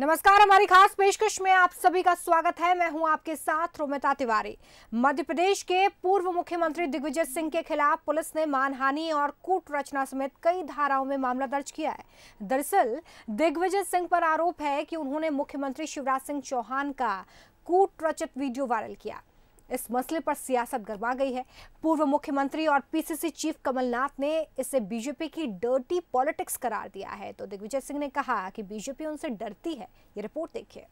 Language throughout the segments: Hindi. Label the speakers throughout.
Speaker 1: नमस्कार, हमारी खास पेशकश में आप सभी का स्वागत है। मैं हूं आपके साथ रोमिता तिवारी। मध्य प्रदेश के पूर्व मुख्यमंत्री दिग्विजय सिंह के खिलाफ पुलिस ने मानहानि और कूट रचना समेत कई धाराओं में मामला दर्ज किया है। दरअसल दिग्विजय सिंह पर आरोप है कि उन्होंने मुख्यमंत्री शिवराज सिंह चौहान का कूट रचित वीडियो वायरल किया। इस मसले पर सियासत गरमा गई है। पूर्व मुख्यमंत्री और पीसीसी चीफ कमलनाथ ने इसे बीजेपी की डर्टी पॉलिटिक्स करार दिया है, तो दिग्विजय सिंह ने कहा कि बीजेपी उनसे डरती है। ये रिपोर्ट देखिए।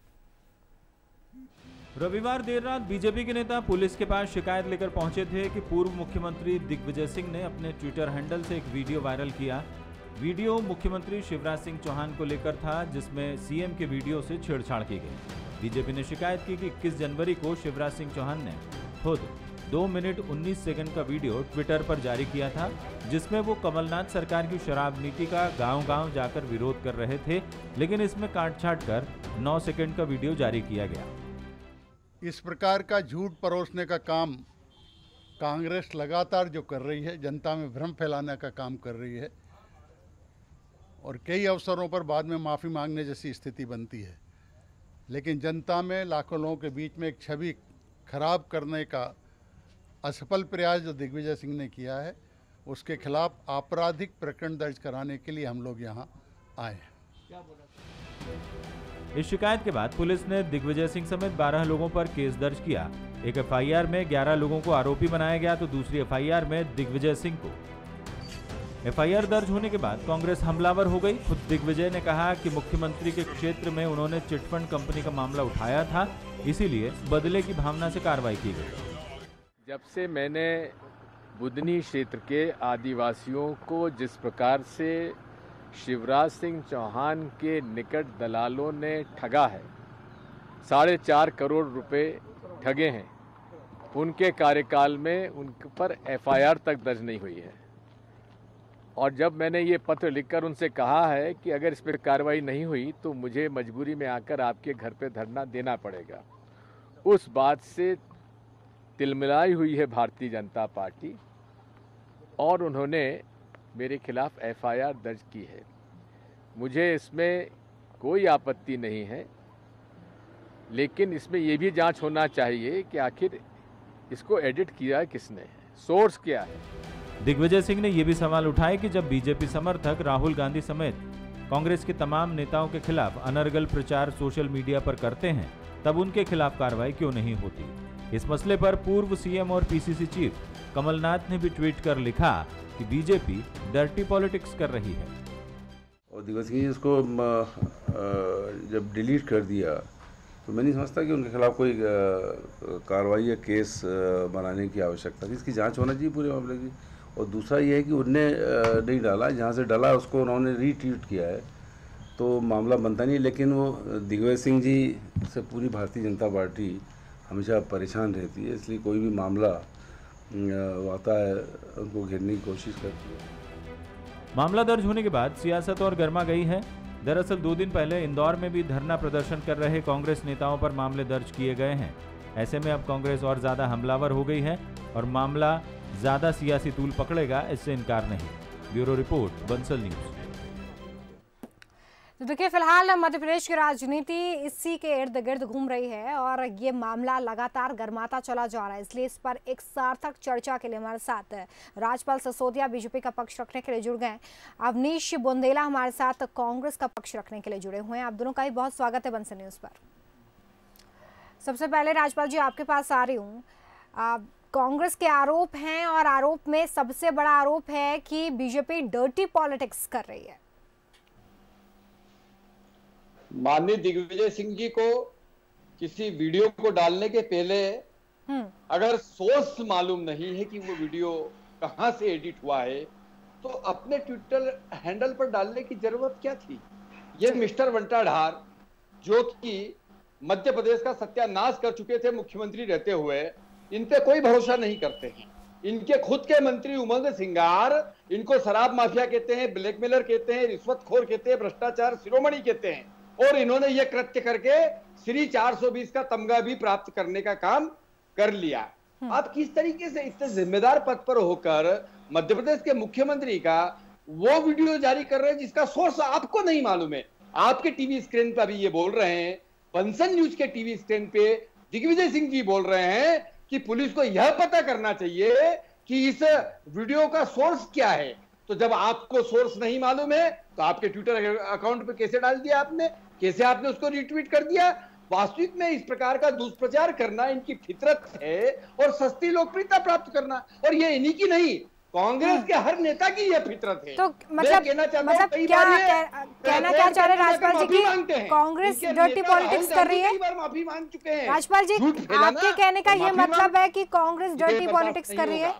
Speaker 2: रविवार देर रात बीजेपी के नेता पुलिस के पास शिकायत लेकर पहुंचे थे कि पूर्व मुख्यमंत्री दिग्विजय सिंह ने अपने ट्विटर हैंडल से एक वीडियो वायरल किया। वीडियो मुख्यमंत्री शिवराज सिंह चौहान को लेकर था, जिसमें सीएम के वीडियो से छेड़छाड़ की गई। बीजेपी ने शिकायत की कि 21 जनवरी को शिवराज सिंह चौहान ने खुद 2 मिनट 19 सेकंड का वीडियो ट्विटर पर जारी किया था, जिसमें वो कमलनाथ सरकार की शराब नीति का गांव-गांव जाकर विरोध कर रहे थे, लेकिन इसमें काट-छाट कर 9 सेकंड का वीडियो जारी किया गया।
Speaker 3: इस प्रकार का झूठ परोसने का काम कांग्रेस लगातार जो कर रही है, जनता में भ्रम फैलाने का काम कर रही है और कई अवसरों पर बाद में माफ़ी मांगने जैसी स्थिति बनती है। लेकिन जनता में लाखों लोगों के बीच में एक छवि खराब करने का असफल प्रयास जो दिग्विजय सिंह ने किया है, उसके खिलाफ आपराधिक प्रकरण दर्ज कराने के लिए हम लोग यहाँ आए हैं।
Speaker 2: इस शिकायत के बाद पुलिस ने दिग्विजय सिंह समेत 12 लोगों पर केस दर्ज किया। एक एफआईआर में 11 लोगों को आरोपी बनाया गया, तो दूसरी एफआईआर में दिग्विजय सिंह को। एफआईआर दर्ज होने के बाद कांग्रेस हमलावर हो गई। खुद दिग्विजय ने कहा कि मुख्यमंत्री के क्षेत्र में उन्होंने चिटफंड कंपनी का मामला उठाया था, इसीलिए बदले की भावना से कार्रवाई की गई।
Speaker 4: जब से मैंने बुदनी क्षेत्र के आदिवासियों को जिस प्रकार से शिवराज सिंह चौहान के निकट दलालों ने ठगा है, 4.5 करोड़ रुपए ठगे हैं, उनके कार्यकाल में उन पर एफआईआर तक दर्ज नहीं हुई है। और जब मैंने ये पत्र लिखकर उनसे कहा है कि अगर इस पर कार्रवाई नहीं हुई तो मुझे मजबूरी में आकर आपके घर पे धरना देना पड़ेगा, उस बात से तिलमिलाई हुई है भारतीय जनता पार्टी और उन्होंने मेरे खिलाफ एफआईआर दर्ज की है। मुझे इसमें कोई आपत्ति नहीं है, लेकिन इसमें ये भी जांच होना चाहिए कि आखिर इसको एडिट किया किसने है, सोर्स क्या है।
Speaker 2: दिग्विजय सिंह ने यह भी सवाल उठाए कि जब बीजेपी समर्थक राहुल गांधी समेत कांग्रेस के तमाम नेताओं के खिलाफ अनर्गल प्रचार सोशल मीडिया पर करते हैं, तब उनके खिलाफ कार्रवाई क्यों नहीं होती। इस मसले पर पूर्व सीएम और पीसीसी चीफ कमलनाथ ने भी ट्वीट कर लिखा कि बीजेपी डर्टी पॉलिटिक्स कर रही है।
Speaker 5: और दिग्विजय सिंह जी इसको जब डिलीट कर दिया तो मैं नहीं समझता कि उनके खिलाफ कोई कार्रवाई या केस बनाने की आवश्यकता थी। इसकी जांच होना चाहिए पूरे मामले की। और दूसरा ये है कि उनने नहीं डाला, जहाँ से डाला उसको उन्होंने रीट्वीट किया है, तो मामला बनता नहीं। लेकिन वो दिग्विजय सिंह जी से पूरी भारतीय जनता पार्टी हमेशा परेशान रहती है, इसलिए कोई भी मामला आता है उनको घेरने की कोशिश करती है।
Speaker 2: मामला दर्ज होने के बाद सियासत और गर्मा गई है। दरअसल 2 दिन पहले इंदौर में भी धरना प्रदर्शन कर रहे कांग्रेस नेताओं पर मामले दर्ज किए गए हैं। ऐसे में अब कांग्रेस और ज्यादा हमलावर हो गई है और मामला ज्यादा सियासी तूल पकड़ेगा, इससे इनकार नहीं। Bureau report, Bansal news.
Speaker 1: तो देखिए, फिलहाल मध्य प्रदेश की राजनीति इसी के इर्द गिर्द घूम रही है और ये मामला लगातार गर्माता चला जा रहा है। इसलिए इस पर एक सार्थक चर्चा के लिए हमारे साथ राजपाल सिसोदिया बीजेपी का पक्ष रखने के लिए जुड़ गए। अवनीश बुंदेला हमारे साथ कांग्रेस का पक्ष रखने के लिए जुड़े हुए हैं। आप दोनों का ही बहुत स्वागत है बंसल न्यूज पर। सबसे पहले राजपाल जी आपके पास आ रही हूँ। कांग्रेस के आरोप हैं और आरोप में सबसे बड़ा आरोप है कि बीजेपी डर्टी पॉलिटिक्स कर रही है।
Speaker 6: माननीय दिग्विजय सिंह जी को किसी वीडियो को डालने के पहले अगर सोर्स मालूम नहीं है कि वो वीडियो कहां से एडिट हुआ है, तो अपने ट्विटर हैंडल पर डालने की जरूरत क्या थी। ये मिस्टर वंटाढार जो कि मध्य प्रदेश का सत्यानाश कर चुके थे मुख्यमंत्री रहते हुए, इन पे कोई भरोसा नहीं करते हैं। इनके खुद के मंत्री उमंग सिंगार इनको शराब माफिया कहते हैं, ब्लैकमेलर कहते हैं, रिश्वतखोर कहते हैं, भ्रष्टाचार शिरोमणि कहते हैं, और इन्होंने ये कृत्य करके श्री 420 का तमगा भी प्राप्त करने का काम कर लिया। आप किस तरीके से इतने जिम्मेदार पद पर होकर मध्य प्रदेश के मुख्यमंत्री का वो वीडियो जारी कर रहे हैं जिसका सोर्स आपको नहीं मालूम है। आपके टीवी स्क्रीन पर अभी ये बोल रहे हैं, बंसन न्यूज के टीवी स्क्रीन पे दिग्विजय सिंह जी बोल रहे हैं कि पुलिस को यह पता करना चाहिए कि इस वीडियो का सोर्स क्या है। तो जब आपको सोर्स नहीं मालूम है तो आपके ट्विटर अकाउंट पे कैसे डाल दिया आपने, कैसे आपने उसको रिट्वीट कर दिया? वास्तविक में इस प्रकार का दुष्प्रचार करना इनकी फितरत है और सस्ती लोकप्रियता प्राप्त करना, और ये इन्हीं की नहीं, कांग्रेस के हर नेता की यह फितरत है।
Speaker 1: तो मतलब क्या कहना क्या चाह रहे हैं राजपाल जी की कांग्रेस डर्टी पॉलिटिक्स कर रही है?
Speaker 6: कई बार माफी मांग चुके हैं
Speaker 1: राजपाल जी, आपके कहने का ये मतलब है कि कांग्रेस डर्टी पॉलिटिक्स कर रही है?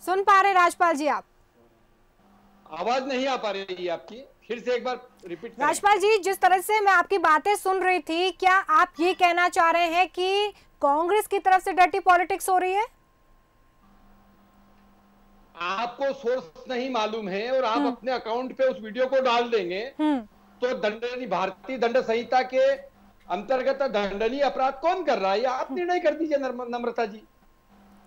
Speaker 1: सुन पा रहे राजपाल जी आप?
Speaker 6: आवाज नहीं आ पा रही है आपकी, फिर से एक बार रिपीट करें।
Speaker 1: राजपाल जी, जिस तरह से मैं आपकी बातें सुन रही थी, क्या आप ये कहना चाह रहे हैं कि कांग्रेस की तरफ से डर्टी पॉलिटिक्स हो रही है?
Speaker 6: आपको सोर्स नहीं मालूम है और आप अपने अकाउंट पे उस वीडियो को डाल देंगे तो दंडनीय, भारतीय दंड संहिता के अंतर्गत दंडनीय अपराध कौन कर रहा है? आप निर्णय कर दीजिए नम्रता जी।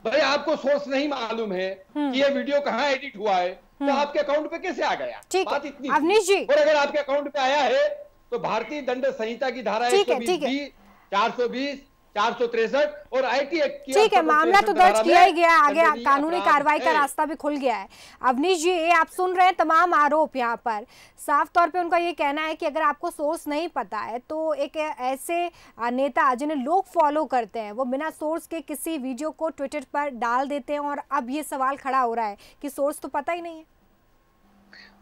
Speaker 6: भाई आपको सोर्स नहीं मालूम है कि ये वीडियो कहाँ एडिट हुआ है, तो आपके अकाउंट पे कैसे आ गया? बात इतनी।
Speaker 1: अवनीश जी,
Speaker 6: और अगर आपके अकाउंट पे आया है तो भारतीय दंड संहिता की धारा 120, 420, 463 और आईटी एक्ट की,
Speaker 1: ठीक है, मामला तो दर्ज किया ही गया, आगे कानूनी कार्रवाई का रास्ता भी खुल गया है। अवनीश जी, ये आप सुन रहे हैं तमाम आरोप यहाँ पर, साफ तौर पे उनका ये कहना है कि अगर आपको सोर्स नहीं पता है तो एक ऐसे नेता जिन्हें लोग फॉलो करते हैं वो बिना सोर्स के किसी वीडियो को ट्विटर पर डाल देते हैं, और अब ये सवाल खड़ा हो रहा है कि सोर्स तो पता ही नहीं है।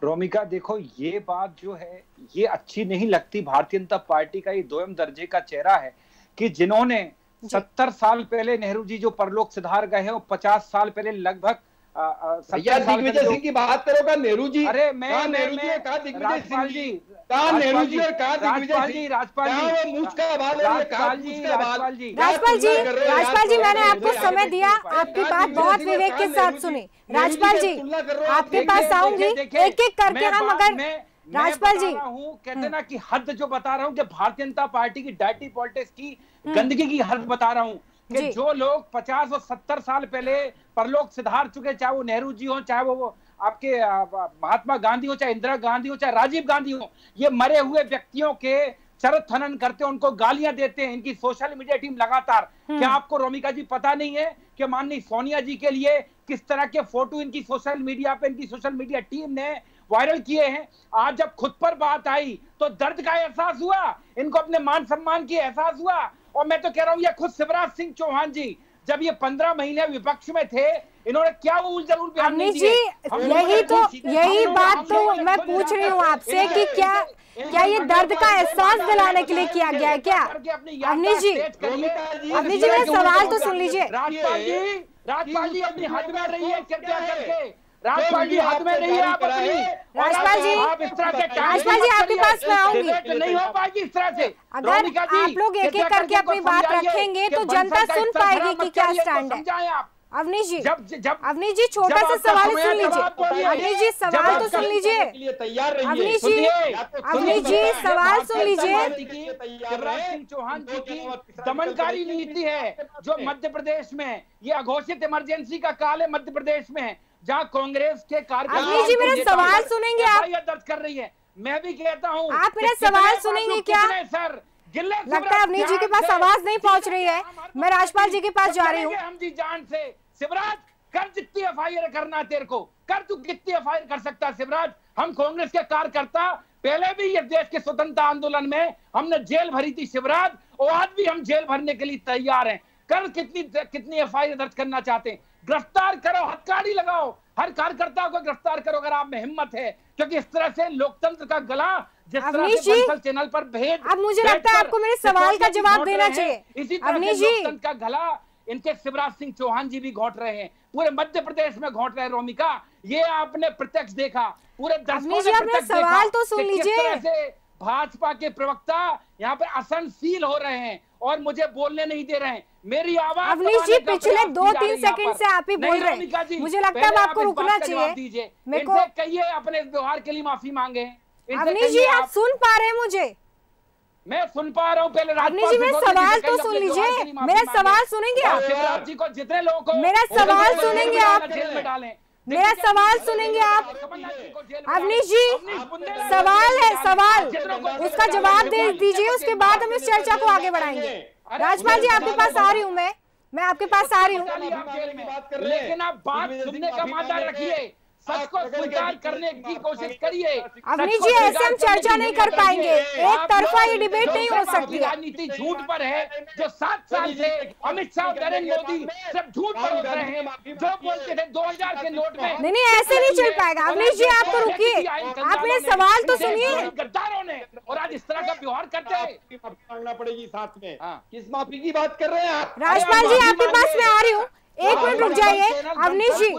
Speaker 7: रोमिका, देखो ये बात जो है ये अच्छी नहीं लगती। भारतीय जनता पार्टी का ये दोयम दर्जे का चेहरा है कि जिन्होंने 70 साल पहले नेहरू जी जो परलोक सिधार गए हैं, वो 50 साल पहले लगभग
Speaker 6: दिग्विजय सिंह की बात करो का नेहरू जी?
Speaker 7: अरे मैं
Speaker 6: नेहरू जी कहा दिग्विजय सिंह जी,
Speaker 7: कहा
Speaker 6: नेहरू जी और कहा दिग्विजय सिंह,
Speaker 7: राजपाल जी,
Speaker 1: राजपाल जी, मैंने आपको समय दिया, आपकी बात बहुत विवेक के साथ सुनी। राजपाल जी, आपके पास आऊंगी एक एक करके हम, अगर राजपाल जी
Speaker 7: कहते ना कि हद जो बता रहा हूँ कि भारतीय जनता पार्टी की डर्टी पॉलिटिक्स की गंदगी की हद बता रहा हूँ कि जो लोग 50 और 70 साल पहले परलोक सिधार चुके, चाहे वो नेहरू जी हो, चाहे वो आपके महात्मा गांधी हो, चाहे इंदिरा गांधी हो, चाहे राजीव गांधी हो, ये मरे हुए व्यक्तियों के चरित्र हनन करते हैं, उनको गालियां देते हैं, इनकी सोशल मीडिया टीम लगातार। क्या आपको रोमिका जी पता नहीं है कि माननीय सोनिया जी के लिए किस तरह के फोटो इनकी सोशल मीडिया पे, इनकी सोशल मीडिया टीम ने वायरल किए हैं? आज जब खुद पर बात आई तो दर्द का एहसास हुआ, इनको अपने मान सम्मान की एहसास हुआ। और मैं तो कह रहा हूं, ये खुद शिवराज सिंह चौहान जी जब ये 15 महीने विपक्ष में थे, इन्होंने क्या उल जरूर बयान नहीं दिए?
Speaker 1: यही बात तो मैं पूछ रही हूँ आपसे कि क्या ये दर्द का एहसास दिलाने के लिए किया गया है क्या? अवनीश जी, मेरा सवाल तो सुन लीजिए।
Speaker 7: राजपाल जी अपनी हद में रही है, कृपया करके राजपाल जी हद में रही है आप अपनी।
Speaker 1: राजपाल जी, आपके पास मैं आऊंगी।
Speaker 7: नहीं हो पाएगी इस तरह से।
Speaker 1: अगर आप लोग एक एक करके अपनी बात रखेंगे तो जनता सुन पाएगी कि क्या स्टैंड है। अवनीश जी, अवनीश जी, छोटा सा सवाल सुन लीजिए। अवनीश जी, सवाल तो सुन लीजिए। अवनीश जी, सवाल सुन लीजिए।
Speaker 7: शिवराज सिंह चौहान जी की दमनकारी नीति है जो मध्य प्रदेश में, ये अघोषित इमरजेंसी का काल है मध्य प्रदेश में, जहां कांग्रेस के
Speaker 1: अवनीश जी, मेरा सवाल सुनेंगे आप?
Speaker 7: दर्ज कर रही है। मैं भी कहता हूँ,
Speaker 1: आप मेरा सवाल सुनेंगे क्या?
Speaker 7: सर,
Speaker 1: लगता है अवनीश जी के पास आवाज नहीं पहुंच रही है। मैं राजपाल जी के पास जा रही हूँ।
Speaker 7: हम जी जान से शिवराज, कर जितनी एफआईआर करना तेरे को कर, तू कितनी एफआईआर कर सकता है शिवराज? हम कांग्रेस के कार्यकर्ता पहले भी ये देश के स्वतंत्रता आंदोलन में हमने जेल भरी थी शिवराज, और आज भी हम जेल भरने के लिए तैयार हैं। कर कितनी एफआईआर दर्ज करना चाहते हैं? गिरफ्तार करो, हथकड़ी लगाओ, हर कार्यकर्ता को गिरफ्तार करो अगर आप में हिम्मत है, क्योंकि इस तरह से लोकतंत्र का गला जिस तरह से बंसल चैनल पर भेद,
Speaker 1: अब मुझे लगता है आपको मेरे सवाल का जवाब देना चाहिए।
Speaker 7: इसी तरह से लोकतंत्र का गला इनके शिवराज सिंह चौहान जी भी घोट रहे हैं, पूरे मध्य प्रदेश में घोट रहे हैं। रोमिका, ये आपने प्रत्यक्ष देखा, पूरे दर्शकों ने प्रत्यक्ष
Speaker 1: सवाल तो सुन लीजिए।
Speaker 7: भाजपा के प्रवक्ता यहाँ पे असहनशील हो रहे हैं और मुझे बोलने नहीं दे रहे हैं। मेरी आवाज
Speaker 1: अवनीश जी, पिछले 2-3 सेकंड से आप ही बोल रहे हैं, मुझे लगता है आपको रुकना चाहिए।
Speaker 7: मेरे को कहिए अपने व्यवहार के लिए माफी मांगे।
Speaker 1: अवनीश जी, आप सुन पा रहे हैं मुझे?
Speaker 7: मैं सुन पा रहा हूँ। पहले
Speaker 1: अवनीश जी मेरा सवाल तो सुन लीजिए, मेरा सवाल सुनेंगे आप?
Speaker 7: शिवराज जी को जितने लोगों को
Speaker 1: मेरा सवाल सुनेंगे आप?
Speaker 7: जेल में डालें,
Speaker 1: मेरा सवाल सुनेंगे आप? अवनीश जी सवाल है, सवाल, उसका जवाब दे दीजिए, उसके बाद हम इस चर्चा को आगे बढ़ाएंगे। राजपाल जी आपके पास आ रही हूँ, मैं आपके पास आ रही हूँ,
Speaker 7: लेकिन आप बात सुनने का मादा रखिए, सच को स्वीकार करने की कोशिश करिए।
Speaker 1: अवनीश जी ऐसे हम चर्चा नहीं कर पाएंगे, एक तरफा ये डिबेट नहीं हो सकती।
Speaker 7: राजनीति झूठ पर है, जो 7 साल से अमित शाह और नरेंद्र मोदी सिर्फ झूठ परोस रहे हैं, जो बोलते थे 2000 के नोट में।
Speaker 1: नहीं ऐसे नहीं चल पाएगा। अवनीश जी आप तो रुकिए, आप मेरे सवाल तो सुनिए।
Speaker 7: गद्दारों ने और आज इस तरह का व्यवहार करते हैं,
Speaker 6: मांगना पड़ेगी साथ में। किस माफी की बात कर रहे हैं आप?
Speaker 1: राजपाल जी आपके पास मैं आ रही हूँ, एक मिनट रुक जाइए। अवनीश जी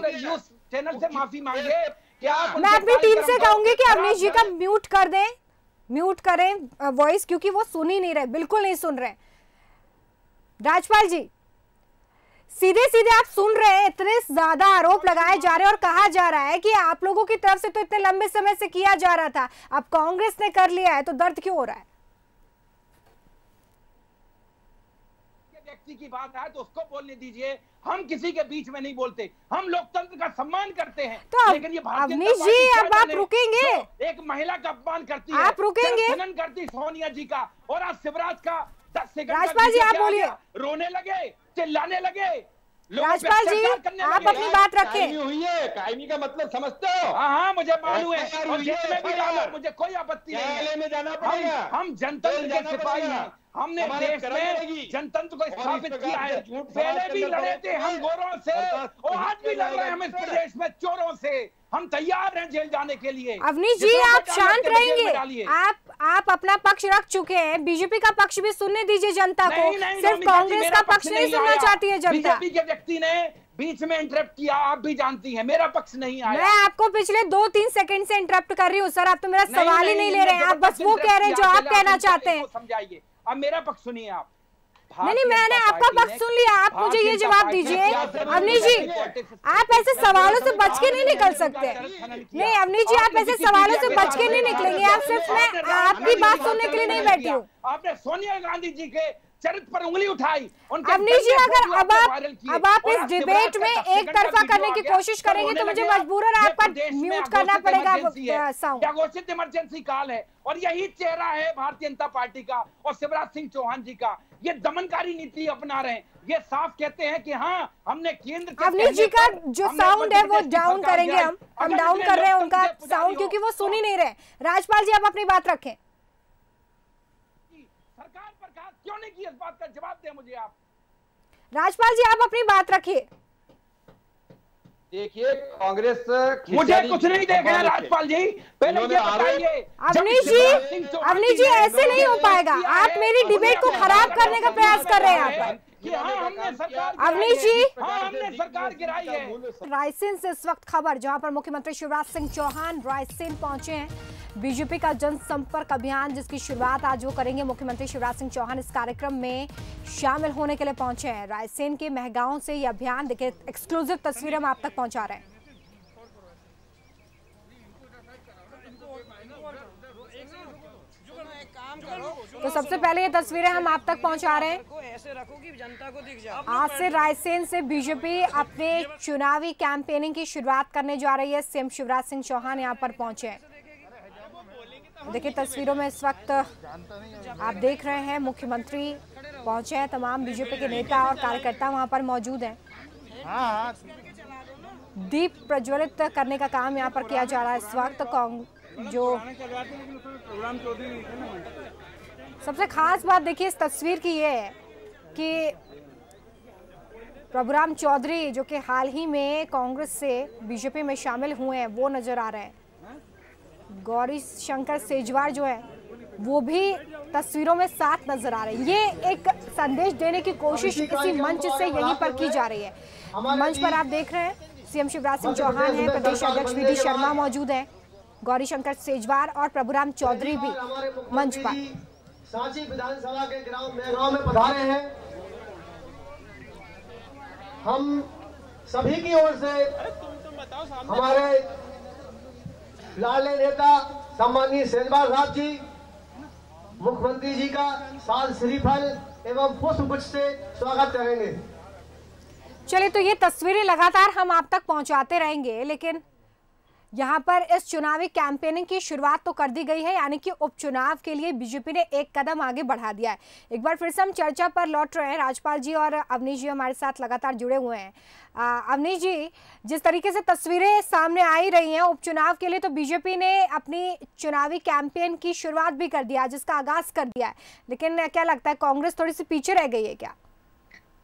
Speaker 7: चैनल से माफी मांगे। क्या
Speaker 1: मैं अपनी टीम से कहूंगी कि अवनीश जी का म्यूट कर दें, म्यूट करें वॉइस, क्योंकि वो सुन ही नहीं रहे, बिल्कुल नहीं सुन रहे। राजपाल जी सीधे सीधे आप सुन रहे हैं, इतने ज्यादा आरोप लगाए जा रहे हैं और कहा जा रहा है कि आप लोगों की तरफ से तो इतने लंबे समय से किया जा रहा था, अब कांग्रेस ने कर लिया है, तो दर्द क्यों हो रहा है?
Speaker 7: व्यक्ति की बात है तो उसको बोलने दीजिए, हम किसी के बीच में नहीं बोलते, हम लोकतंत्र का सम्मान करते हैं।
Speaker 1: तो
Speaker 7: लेकिन ये
Speaker 1: अवनीश जी अब आप रुकेंगे?
Speaker 7: एक महिला का अपमान करती है,
Speaker 1: आप रुकेंगे?
Speaker 7: खनन करती सोनिया जी का, और आज शिवराज का 10 सेकंड
Speaker 1: राजपाल जी आप बोलिए।
Speaker 7: रोने लगे, चिल्लाने लगे।
Speaker 1: राजपाल जी आप अपनी बात रखें।
Speaker 6: हुई है, कायमी का मतलब समझते हो?
Speaker 7: हाँ मुझे मालूम है, और जेल में भी डालो, मुझे कोई आपत्ति नहीं है।
Speaker 6: में जाना पड़ेगा।
Speaker 7: हम जनतंत्र के सिपाही हैं, हमने देश में जनतंत्र को स्थापित किया है, पहले भी लड़े थे हम गोरों से और आज भी लड़ रहे हैं हम इस प्रदेश में चोरों से। हम तैयार हैं जेल जाने के लिए।
Speaker 1: अवनीश जी आप शांत रहेंगे, आप अपना पक्ष रख चुके हैं, बीजेपी का पक्ष भी सुनने दीजिए जनता को, सिर्फ कांग्रेस का पक्ष नहीं सुनना चाहती है जनता।
Speaker 7: बीजेपी के व्यक्ति ने बीच में इंटरप्ट किया, आप भी जानती हैं, मेरा पक्ष नहीं आया।
Speaker 1: मैं आपको पिछले 2-3 सेकंड से इंटरप्ट कर रही हूँ सर, आप तो मेरा सवाल ही नहीं ले रहे हैं, आप बस वो कह रहे हैं जो आप कहना चाहते हैं।
Speaker 7: समझाइए, अब मेरा पक्ष सुनिए आप।
Speaker 1: नहीं मैंने आपका पक्ष सुन लिया, आप मुझे ये जवाब दीजिए। अवनीश जी आप ऐसे सवालों से बच के नहीं निकल सकते। नहीं अवनीश जी आप ऐसे सवालों से बच के नहीं निकलेंगे, आप सिर्फ मैं आपकी बात सुनने के लिए नहीं बैठी हूँ।
Speaker 7: आपने सोनिया गांधी जी के चरित्र पर उंगली उठाई।
Speaker 1: अवनीश जी अगर अब आप इस डिबेट में एक तरफा करने की कोशिश करेंगे तो मुझे मजबूरन आपका म्यूट करना पड़ेगा साउंड।
Speaker 7: क्या घोषित इमरजेंसी काल है, और यही चेहरा है भारतीय जनता पार्टी का और शिवराज सिंह चौहान जी का। ये दमनकारी नीति अपना रहे हैं, ये साफ कहते हैं कि हाँ हमने केंद्र।
Speaker 1: अवनीश जी का जो साउंड है वो डाउन करेंगे, हम डाउन कर रहे हैं उनका साउंड क्योंकि वो सुन ही नहीं रहे। राजपाल जी आप अपनी बात रखें।
Speaker 7: सरकार पर क्यों नहीं की, इस बात का जवाब दें मुझे आप।
Speaker 1: राजपाल जी आप अपनी बात रखिए।
Speaker 6: देखिए कांग्रेस
Speaker 7: मुझे कुछ नहीं देखना है राजपाल जी, पहले ये बताइए।
Speaker 1: अवनीश जी ऐसे नहीं हो पाएगा, आप मेरी डिबेट को खराब करने का प्रयास कर रहे हैं यहाँ पर। अवनीश जी
Speaker 7: हमने सरकार गिराई है।
Speaker 1: रायसेन से इस वक्त खबर, जहां पर मुख्यमंत्री शिवराज सिंह चौहान रायसेन पहुंचे हैं। बीजेपी का जनसंपर्क अभियान जिसकी शुरुआत आज वो करेंगे, मुख्यमंत्री शिवराज सिंह चौहान इस कार्यक्रम में शामिल होने के लिए पहुंचे हैं। रायसेन के महगांव से ये अभियान, देखिए एक्सक्लूसिव तस्वीरें हम आप तक पहुंचा रहे हैं। तो सबसे पहले ये तस्वीरें हम आप तक पहुंचा रहे हैं।
Speaker 8: ऐसे रखो कि जनता को दिख जाए।
Speaker 1: आज से रायसेन से बीजेपी अपने चुनावी कैंपेनिंग की शुरुआत करने जा रही है। सीएम शिवराज सिंह चौहान यहां पर पहुंचे हैं। देखिए तस्वीरों में इस वक्त आप देख रहे हैं मुख्यमंत्री पहुंचे हैं, तमाम बीजेपी के नेता और कार्यकर्ता वहां पर मौजूद हैं। दीप प्रज्वलित करने का काम यहां पर किया जा रहा है इस वक्त। जो सबसे खास बात देखिए इस तस्वीर की ये है कि प्रभुराम चौधरी जो कि हाल ही में कांग्रेस से बीजेपी में शामिल हुए हैं वो नजर आ रहे हैं। गौरी शंकर सेजवार जो है वो भी तस्वीरों में साथ नजर आ रहे हैं। ये एक संदेश देने की कोशिश किसी मंच से यहीं पर की जा रही है। मंच पर आप देख रहे हैं सीएम शिवराज सिंह चौहान हैं, प्रदेश अध्यक्ष वी.डी. शर्मा मौजूद हैं, गौरी शंकर सेजवार और प्रभुराम चौधरी भी मंच पर।
Speaker 9: सांची विधानसभा के गांव में पधारे हैं। हम सभी की ओर से हमारे लाडले नेता सम्मानीय सेजवार साहब जी, मुख्यमंत्री जी का साल श्रीफल एवं पुष्पगुच्छ से स्वागत करेंगे।
Speaker 1: चलिए, तो ये तस्वीरें लगातार हम आप तक पहुंचाते रहेंगे, लेकिन यहाँ पर इस चुनावी कैंपेनिंग की शुरुआत तो कर दी गई है, यानी कि उपचुनाव के लिए बीजेपी ने एक कदम आगे बढ़ा दिया है। एक बार फिर से हम चर्चा पर लौट रहे हैं। राजपाल जी और अवनीश जी हमारे साथ लगातार जुड़े हुए हैं। अवनीश जी, जिस तरीके से तस्वीरें सामने आई रही हैं उपचुनाव के लिए, तो बीजेपी ने अपनी चुनावी कैंपेन की शुरुआत भी कर दिया, जिसका आगाज कर दिया है, लेकिन क्या लगता है कांग्रेस थोड़ी सी पीछे रह गई है क्या?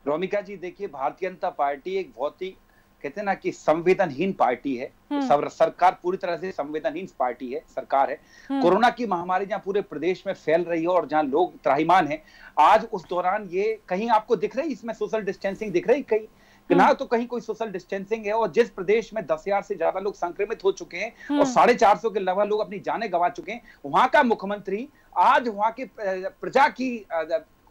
Speaker 7: रोमिका जी, देखिए, भारतीय जनता पार्टी एक बहुत ही, कहते हैं ना कि संवेदनहीन पार्टी है। सरकार पूरी तरह से संवेदनहीन पार्टी है, सरकार है। कोरोना की महामारी जहां पूरे प्रदेश में फैल रही है और जहां लोग त्राहिमाम हैं, आज उस दौरान ये कहीं आपको दिख रही, इसमें सोशल डिस्टेंसिंग दिख रही, कहीं ना तो कहीं कोई सोशल डिस्टेंसिंग है। और जिस प्रदेश में 10,000 से ज्यादा लोग संक्रमित हो चुके हैं और 450 के लगभग लोग अपनी जानें गंवा चुके हैं, वहां का मुख्यमंत्री आज वहां की प्रजा की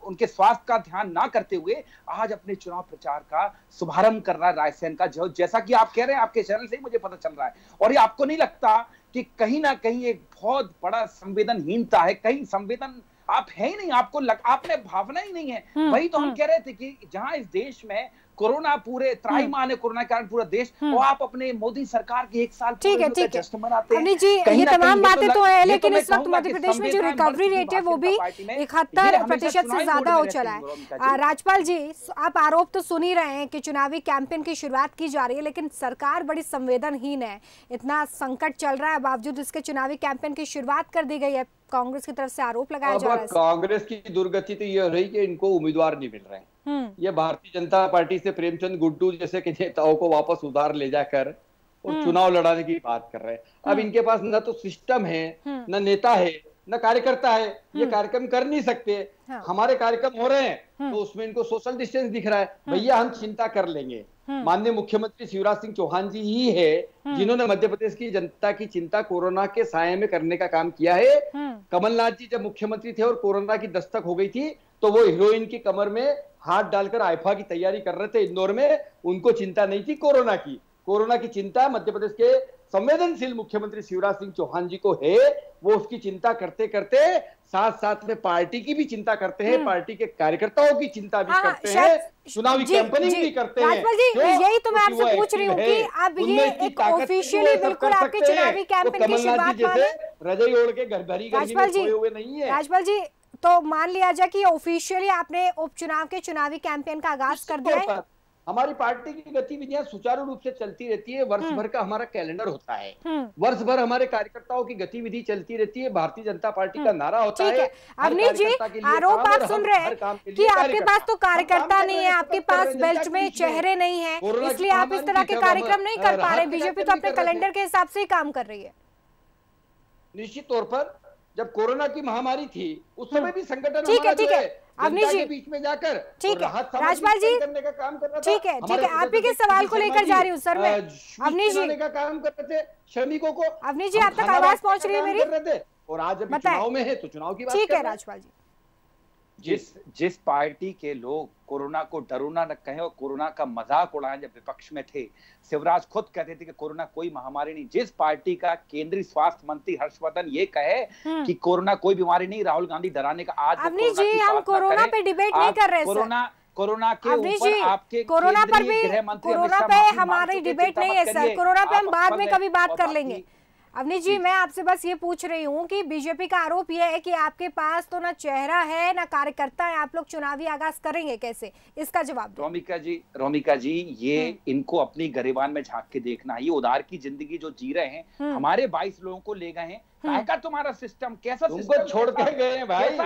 Speaker 7: उनके स्वास्थ्य का ध्यान ना करते हुए आज अपने चुनाव प्रचार का शुभारंभ कर रहा है रायसेन का, जो जैसा कि आप कह रहे हैं, आपके चैनल से ही मुझे पता चल रहा है। और ये आपको नहीं लगता कि कहीं ना कहीं एक बहुत बड़ा संवेदनहीनता है, कहीं संवेदन आप है ही नहीं, आपने भावना ही नहीं है। वही तो हम कह रहे थे कि जहां इस देश में कोरोना पूरे त्राहिमाम है, कोरोना के कारण पूरा देश, और आप अपने मोदी सरकार के 1 साल पूरे जश्न मनाते हैं।
Speaker 1: जी, ये तमाम बातें तो है, लेकिन इस वक्त मध्य प्रदेश में जो रिकवरी रेट है वो भी 71% से ज्यादा हो चला है। राजपाल जी, आप आरोप तो सुन ही रहे हैं कि चुनावी कैंपेन की शुरुआत की जा रही है, लेकिन सरकार बड़ी संवेदनहीन है। इतना संकट चल रहा है, बावजूद इसके चुनावी कैंपेन की शुरुआत कर दी गई है। कांग्रेस की तरफ से आरोप लगाया जा रहा है।
Speaker 6: कांग्रेस की दुर्गति तो ये रही कि इनको उम्मीदवार नहीं मिल रहे हैं। ये भारतीय जनता पार्टी से प्रेमचंद गुड्डू जैसे के नेताओं को वापस उधार ले जाकर और चुनाव लड़ाने की बात कर रहे हैं। अब इनके पास न तो सिस्टम है, न नेता है, न कार्यकर्ता है, ये कार्यक्रम कर नहीं सकते। हमारे कार्यक्रम हो रहे हैं तो उसमें इनको सोशल डिस्टेंस दिख रहा है। भैया हम चिंता कर लेंगे। माननीय मुख्यमंत्री शिवराज सिंह चौहान जी ही है जिन्होंने मध्य प्रदेश की जनता की चिंता कोरोना के साये में करने का काम किया है। कमलनाथ जी जब मुख्यमंत्री थे और कोरोना की दस्तक हो गई थी तो वो हीरोइन की कमर में हाथ डालकर आईफा की तैयारी कर रहे थे इंदौर में। उनको चिंता नहीं थी कोरोना की। कोरोना की चिंता मध्य प्रदेश के संवेदनशील मुख्यमंत्री शिवराज सिंह चौहान जी को है। वो उसकी चिंता करते करते साथ साथ में पार्टी की भी चिंता करते हैं, पार्टी के कार्यकर्ताओं की चिंता भी करते हैं, चुनावी कैंपेनिंग भी करते हैं।
Speaker 1: यही तो मैं आपसे पूछ रही हूँ कि अब ये एक ऑफिशियली बिल्कुल आपके चुनावी कैंपेन की शुरुआत माने,
Speaker 6: रजाई ओढ़ के घर भरी गर्मी में सोए हुए नहीं है।
Speaker 1: राजपाल जी, तो मान लिया जाए कि ऑफिशियली आपने उपचुनाव के चुनावी कैंपेन का आगाज कर दिया है।
Speaker 6: हमारी पार्टी की गतिविधियां सुचारू रूप से चलती रहती है। वर्ष भर का हमारा कैलेंडर होता है, वर्ष भर हमारे कार्यकर्ताओं की गतिविधि चलती रहती है। भारतीय जनता पार्टी का नारा होता है।
Speaker 1: अवनीश जी, आरोप आप सुन रहे हैं कि आपके पास तो कार्यकर्ता नहीं है, आपके पास बेल्ट में चेहरे नहीं है, इसलिए आप इस तरह के कार्यक्रम नहीं कर पा रहे। बीजेपी तो अपने कैलेंडर के हिसाब से ही काम कर रही है।
Speaker 6: निश्चित तौर पर जब कोरोना की महामारी थी उस समय भी संगठन
Speaker 1: ठीक है अवनीश जी
Speaker 6: बीच में जाकर
Speaker 1: ठीक है राजपाल जी
Speaker 6: करने का काम कर रहा था।
Speaker 1: ठीक है आप ही के सवाल को लेकर जा रही हूँ सर मैं। अवनीश जी
Speaker 6: का काम कर रहे थे श्रमिकों को।
Speaker 1: अवनीश जी, आप तक आवाज पहुंच रही है मेरी?
Speaker 6: और आज अभी चुनाव में है तो चुनाव की बात
Speaker 1: ठीक है राजपाल जी।
Speaker 7: जिस पार्टी के लोग कोरोना को डरोना न कहें और कोरोना का मजाक उड़ाएं, जब विपक्ष में थे शिवराज खुद कहते थे कि कोरोना कोई महामारी नहीं। जिस पार्टी का केंद्रीय स्वास्थ्य मंत्री हर्षवर्धन ये कहे कि कोरोना कोई बीमारी नहीं, राहुल गांधी डराने का आज
Speaker 1: अवनीश जी, हम कोरोना पे डिबेट नहीं कर रहे।
Speaker 7: कोरोना के ऊपर आपके
Speaker 1: कोरोना पर भी कोरोना पे हमारी डिबेट नहीं है सर। कोरोना पे हम बाद में कभी बात कर लेंगे। अवनीश जी, मैं आपसे बस ये पूछ रही हूँ कि बीजेपी का आरोप यह है कि आपके पास तो ना चेहरा है ना कार्यकर्ता है, आप लोग चुनावी आगाज करेंगे कैसे? इसका जवाब दो।
Speaker 7: रोमिका जी, ये इनको अपनी गरिबान में झांक के देखना है। ये उधार की जिंदगी जो जी रहे हैं, हमारे 22 लोगों को ले गए हैं। का तुम्हारा सिस्टम कैसा?
Speaker 6: तुमको छोड़ के गए हैं भाई।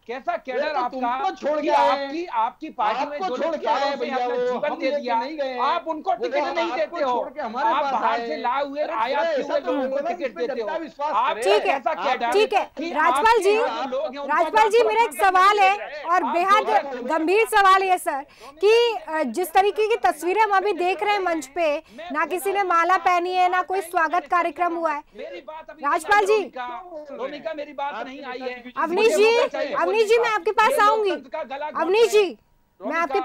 Speaker 7: कैसा कैडर आपका छोड़ के आपकी पार्टी में छोड़ के आए भैया, जीवन दे दिया, आप उनको टिकट नहीं देते हो। आप बाहर से लाए हुए आयात हुए लोगों को टिकट देते हो। आप
Speaker 1: ठीक है राजपाल जी, मेरा एक सवाल है और बेहद गंभीर सवाल है सर कि जिस तरीके की तस्वीरें हम अभी देख रहे हैं मंच पे, ना किसी ने माला पहनी है, ना कोई स्वागत कार्यक्रम हुआ है। राजपाल जी,
Speaker 7: मेरी बात नहीं आई है।
Speaker 1: अवनीश जी, मैं आपके पास आऊंगी। अवनीश जी, मैं आपके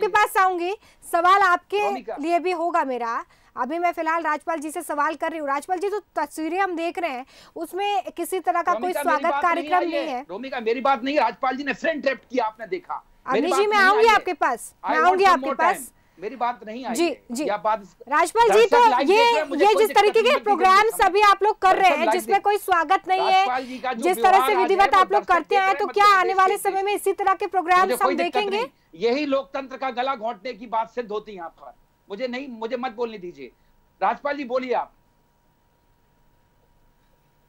Speaker 1: पास आऊंगी। सवाल आपके लिए भी होगा मेरा। अभी मैं फिलहाल राजपाल जी से सवाल कर रही हूँ। राजपाल जी, तो तस्वीरें हम देख रहे हैं उसमें किसी तरह का कोई स्वागत कार्यक्रम नहीं है।
Speaker 7: रोमिका, मेरी बात नहीं है, राजपाल जी ने फ्रेंड ट्रैप किया, आपने देखा।
Speaker 1: अवनीश जी, मैं आऊंगी आपके पास, मैं आऊंगी आपके पास।
Speaker 7: मेरी बात नहीं आई
Speaker 1: जी जी
Speaker 7: बात
Speaker 1: राजपाल जी, तो ये जिस तरीके के प्रोग्राम सभी आप लोग कर रहे हैं जिसमें कोई स्वागत नहीं है, जिस तरह से विधिवत आप लोग करते हैं, तो क्या आने वाले समय में इसी तरह के प्रोग्राम हम देखेंगे?
Speaker 7: यही लोकतंत्र का गला घोंटने की बात सिद्ध होती है यहाँ पर। मुझे मत बोलने दीजिए। राजपाल जी बोलिए आप।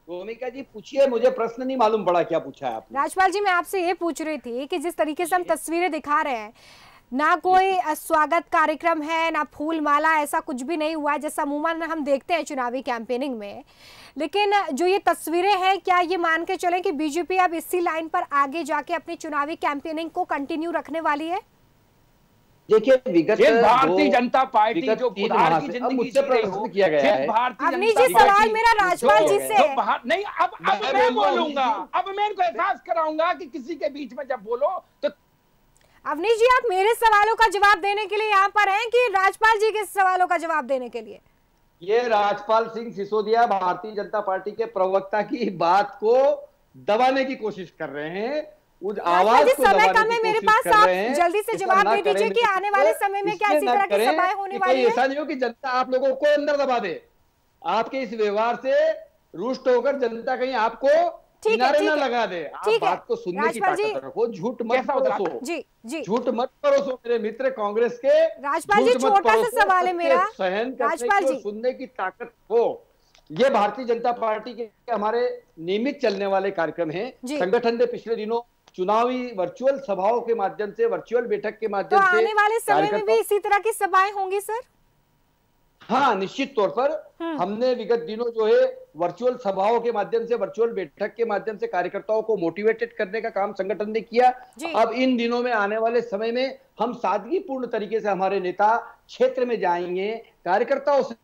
Speaker 6: भूमिका जी पूछिए, मुझे प्रश्न नहीं मालूम पड़ा क्या पूछा है आपने।
Speaker 1: राजपाल जी, मैं आपसे ये पूछ रही थी कि जिस तरीके से हम तस्वीरें दिखा रहे हैं, ना कोई स्वागत कार्यक्रम है, ना फूल माला, ऐसा कुछ भी नहीं हुआ जैसा अमूमन हम देखते हैं चुनावी कैंपेनिंग में। लेकिन जो ये तस्वीरें हैं, क्या ये मान के चलें कि बीजेपी अब इसी लाइन पर आगे जाके अपनी चुनावी कैंपेनिंग को कंटिन्यू रखने वाली है?
Speaker 6: देखिए, विगत
Speaker 7: भारतीय जनता पार्टी जो खुदार की जिंदगी जी रही हो,
Speaker 6: किया गया है।
Speaker 1: अवनीश जी, सवाल मेरा राजपाल जी से
Speaker 7: नहीं, अब मैं बोलूंगा, अब मैं इनको एहसास कराऊंगा कि किसी के बीच में जब बोलो तो।
Speaker 1: अवनीश जी, आप मेरे सवालों का जवाब देने के लिए यहाँ पर हैं कि राजपाल जी के सवालों का जवाब देने के लिए?
Speaker 6: ये राजपाल सिंह सिसोदिया भारतीय जनता पार्टी के प्रवक्ता की बात को दबाने की कोशिश कर रहे हैं, उस आवाज को
Speaker 1: समय कम है मेरे पास, आप जल्दी से जवाब दे दीजिए कि आने वाले समय में क्या इसी तरह की सभाएं होने वाली है?
Speaker 6: ऐसा नहीं हो कि जनता आप लोगों को अंदर दबा दे। आपके इस व्यवहार से रुष्ट होकर जनता कहीं आपको किनारे न लगा दे। आप बात को सुनने की ताकत रखो, झूठ मत परोसो।
Speaker 1: जी
Speaker 6: झूठ मत परोसो मेरे मित्र कांग्रेस के।
Speaker 1: राजपाल जी, छोटा सा सवाल है मेरा,
Speaker 6: सहन करने की, सुनने की ताकत हो। ये भारतीय जनता पार्टी के हमारे नियमित चलने वाले कार्यक्रम हैं। संगठन ने पिछले दिनों चुनावी वर्चुअल सभाओं के माध्यम से, वर्चुअल बैठक के माध्यम से,
Speaker 1: आने वाले समय में भी इसी तरह की सभाएं होंगी सर?
Speaker 6: हाँ, निश्चित तौर पर हमने विगत दिनों जो है वर्चुअल सभाओं के माध्यम से, वर्चुअल बैठक के माध्यम से कार्यकर्ताओं को मोटिवेटेड करने का काम संगठन ने किया। अब इन दिनों में, आने वाले समय में हम सादगीपूर्ण तरीके से हमारे नेता क्षेत्र में जाएंगे, कार्यकर्ताओं से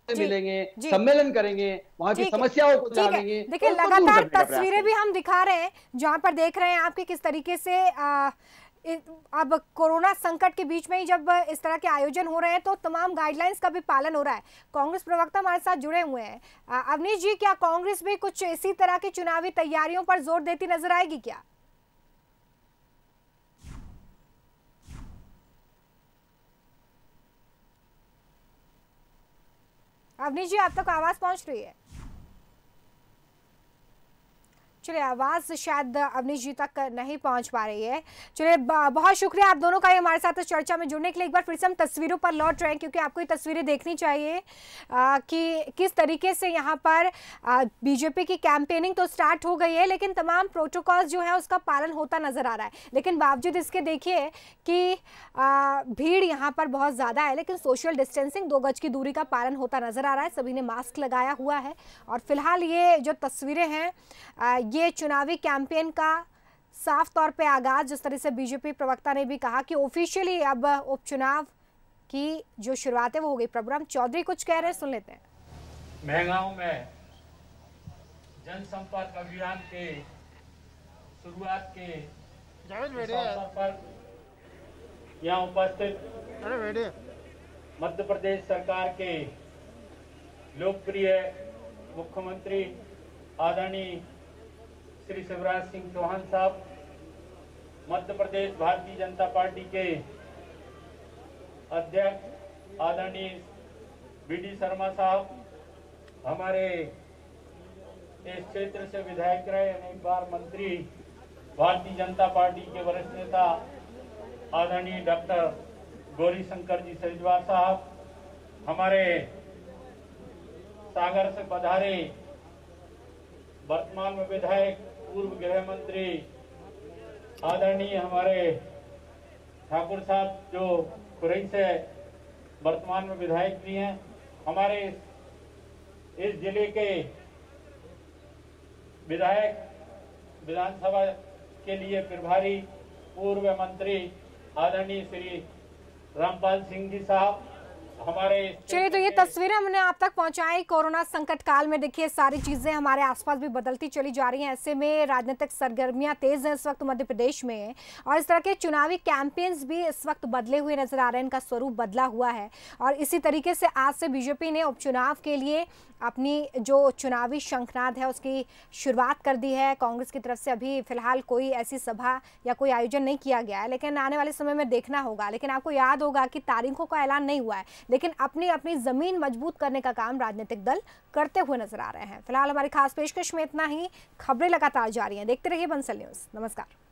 Speaker 6: मिलेंगे, सम्मेलन करेंगे, वहां की समस्याओं को जानेंगे।
Speaker 1: देखिए, लगातार तस्वीरें भी हम दिखा रहे हैं जहां पर देख रहे हैं आपके किस तरीके से अब कोरोना संकट के बीच में ही जब इस तरह के आयोजन हो रहे हैं तो तमाम गाइडलाइंस का भी पालन हो रहा है। कांग्रेस प्रवक्ता हमारे साथ जुड़े हुए हैं। अवनीश जी, क्या कांग्रेस भी कुछ इसी तरह की चुनावी तैयारियों पर जोर देती नजर आएगी क्या? अवनीश जी, आप तक आवाज पहुंच रही है? चलिए, आवाज शायद अवनीश जी तक नहीं पहुंच पा रही है। चलिए, बहुत शुक्रिया आप दोनों का ये हमारे साथ इस चर्चा में जुड़ने के लिए। एक बार फिर से हम तस्वीरों पर लौट रहे हैं क्योंकि आपको ये तस्वीरें देखनी चाहिए कि किस तरीके से यहाँ पर बीजेपी की कैंपेनिंग तो स्टार्ट हो गई है, लेकिन तमाम प्रोटोकॉल्स जो है उसका पालन होता नजर आ रहा है। लेकिन बावजूद इसके देखिए कि भीड़ यहाँ पर बहुत ज़्यादा है, लेकिन सोशल डिस्टेंसिंग, 2 गज की दूरी का पालन होता नजर आ रहा है। सभी ने मास्क लगाया हुआ है और फिलहाल ये जो तस्वीरें हैं, ये चुनावी कैंपेन का साफ तौर पे आगाज, जिस तरह से बीजेपी प्रवक्ता ने भी कहा कि ऑफिशियली अब उपचुनाव की जो शुरुआत है वो हो गई। प्रभुराम चौधरी कुछ कह रहे हैं, सुन लेते हैं।
Speaker 10: महंगाओं में जनसंपर्क अभियान के शुरुआत के अवसर पर यहाँ उपस्थित मध्य प्रदेश सरकार के लोकप्रिय मुख्यमंत्री आदरणीय श्री शिवराज सिंह चौहान साहब, मध्य प्रदेश भारतीय जनता पार्टी के अध्यक्ष आदरणीय बीडी शर्मा साहब, हमारे इस क्षेत्र से विधायक रहे, अनेक बार मंत्री, भारतीय जनता पार्टी के वरिष्ठ नेता आदरणीय डॉक्टर गौरी शंकर जी सेजवार साहब, हमारे सागर से पधारे वर्तमान में विधायक, पूर्व गृह मंत्री आदरणीय हमारे ठाकुर साहब जो खुरई से वर्तमान में विधायक भी हैं, हमारे इस जिले के विधायक, विधानसभा के लिए प्रभारी पूर्व मंत्री आदरणीय श्री रामपाल सिंह जी साहब, हमारे
Speaker 1: चलिए, तो ये तस्वीरें हमने आप तक पहुंचाई। कोरोना संकट काल में देखिए सारी चीजें हमारे आसपास भी बदलती चली जा रही हैं। ऐसे में राजनीतिक सरगर्मियां तेज हैं इस वक्त मध्य प्रदेश में, और इस तरह के चुनावी कैंपेन्स भी इस वक्त बदले हुए नजर आ रहे हैं, इनका स्वरूप बदला हुआ है। और इसी तरीके से आज से बीजेपी ने उपचुनाव के लिए अपनी जो चुनावी शंखनाद है उसकी शुरुआत कर दी है। कांग्रेस की तरफ से अभी फिलहाल कोई ऐसी सभा या कोई आयोजन नहीं किया गया है, लेकिन आने वाले समय में देखना होगा। लेकिन आपको याद होगा कि तारीखों का ऐलान नहीं हुआ है, लेकिन अपनी अपनी जमीन मजबूत करने का काम राजनीतिक दल करते हुए नजर आ रहे हैं। फिलहाल हमारी खास पेशकश में इतना ही। खबरें लगातार जारी हैं, देखते रहिए बंसल न्यूज। नमस्कार।